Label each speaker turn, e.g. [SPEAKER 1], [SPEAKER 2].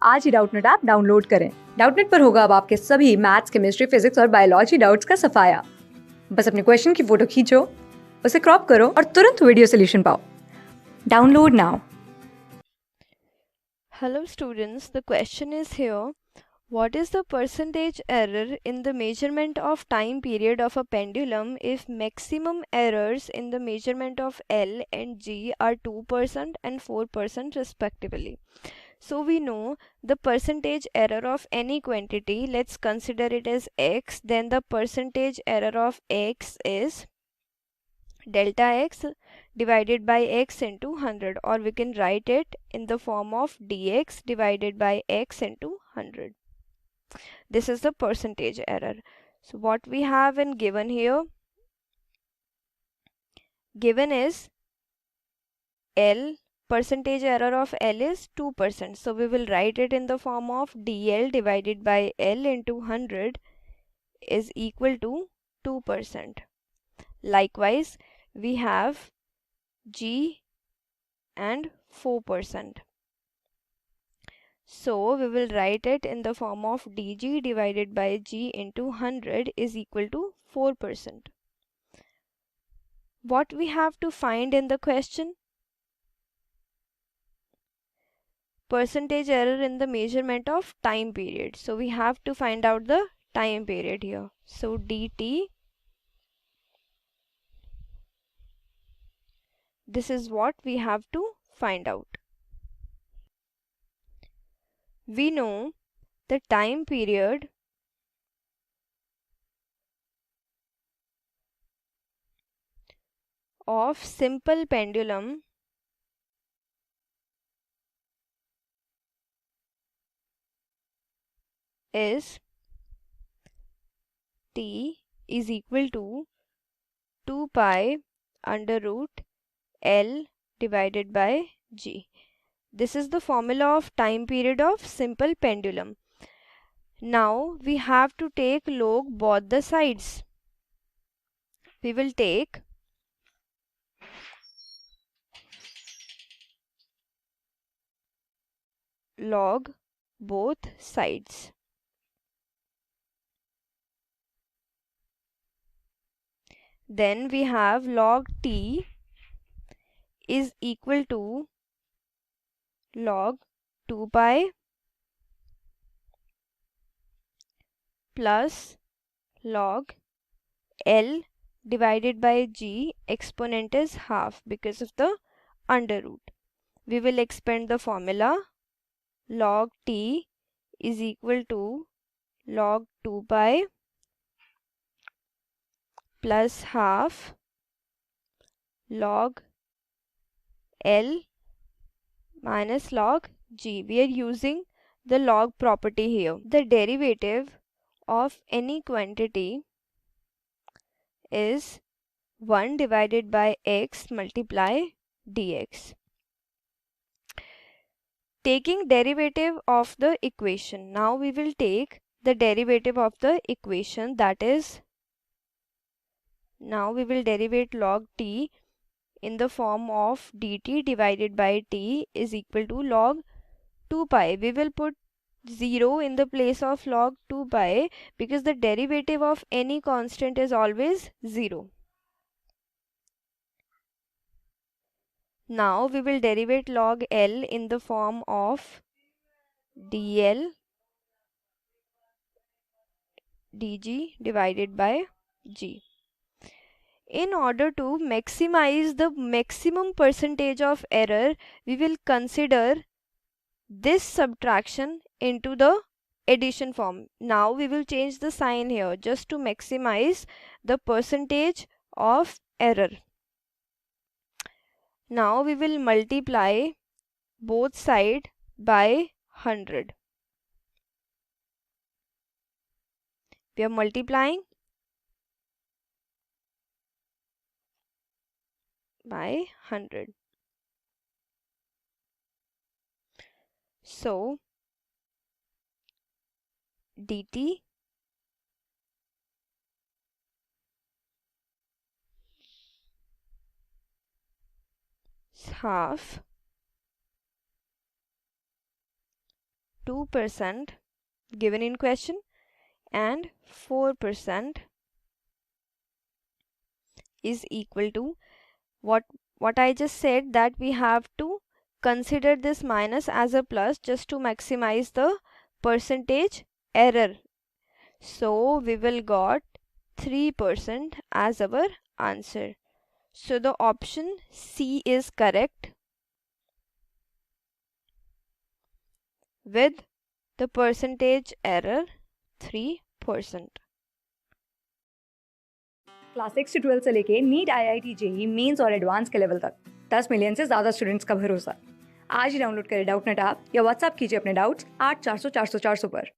[SPEAKER 1] आज ही Doubtnut app download करें। Doubtnut पर होगा अब आपके सभी मैथ्स, केमिस्ट्री, फिजिक्स और बायोलॉजी डाउट्स का सफाया। बस अपने क्वेश्चन की फोटो खींचो, उसे क्रॉप करो और तुरंत वीडियो सोल्यूशन पाओ। Download now.
[SPEAKER 2] Hello students, the question is here. What is the percentage error in the measurement of time period of a pendulum if maximum errors in the measurement of L and G are 2% and 4% respectively? So we know the percentage error of any quantity. Let's consider it as x. Then the percentage error of x is delta x divided by x into 100, or we can write it in the form of dx divided by x into 100. This is the percentage error. So what we have in given here, given is L, percentage error of L is 2%. So we will write it in the form of dl divided by L into 100 is equal to 2%. Likewise, we have G and 4%. So we will write it in the form of dg divided by g into 100 is equal to 4%. What we have to find in the question? Percentage error in the measurement of time period. So we have to find out the time period here. So dt, this is what we have to find out. We know the time period of simple pendulum is t is equal to 2 pi under root L divided by G. This is the formula of time period of simple pendulum. Now we have to take log both the sides. We will take log both sides. Then we have log t is equal to log 2 pi plus log L divided by G. Exponent is half because of the under root. We will expand the formula. Log t is equal to log 2 pi plus half log L minus log G. We are using the log property here. The derivative of any quantity is 1 divided by x multiply dx. Taking derivative of the equation. Now we will take the derivative of the equation, that is, now we will derivate log t in the form of dt divided by t is equal to log 2 pi. We will put 0 in the place of log 2 pi because the derivative of any constant is always 0. Now we will derivate log L in the form of dl dg divided by g. In order to maximize the maximum percentage of error, we will consider this subtraction into the addition form. Now we will change the sign here just to maximize the percentage of error. Now we will multiply both sides by 100. We are multiplying by 100. So dt is half 2% given in question and 4% is equal to what I just said, that we have to consider this minus as a plus just to maximize the percentage error. So we will got 3% as our answer. So the option C is correct with the percentage error 3%.
[SPEAKER 1] Class 6 से 12 से लेके NEET IIT JEE mains और advance के level तक 10 million से ज़्यादा students का भरोसा। आज ही डाउनलोड करें डाउटनेट ऐप या व्हाट्सएप कीजिए अपने डाउट्स 8400 400 400 पर।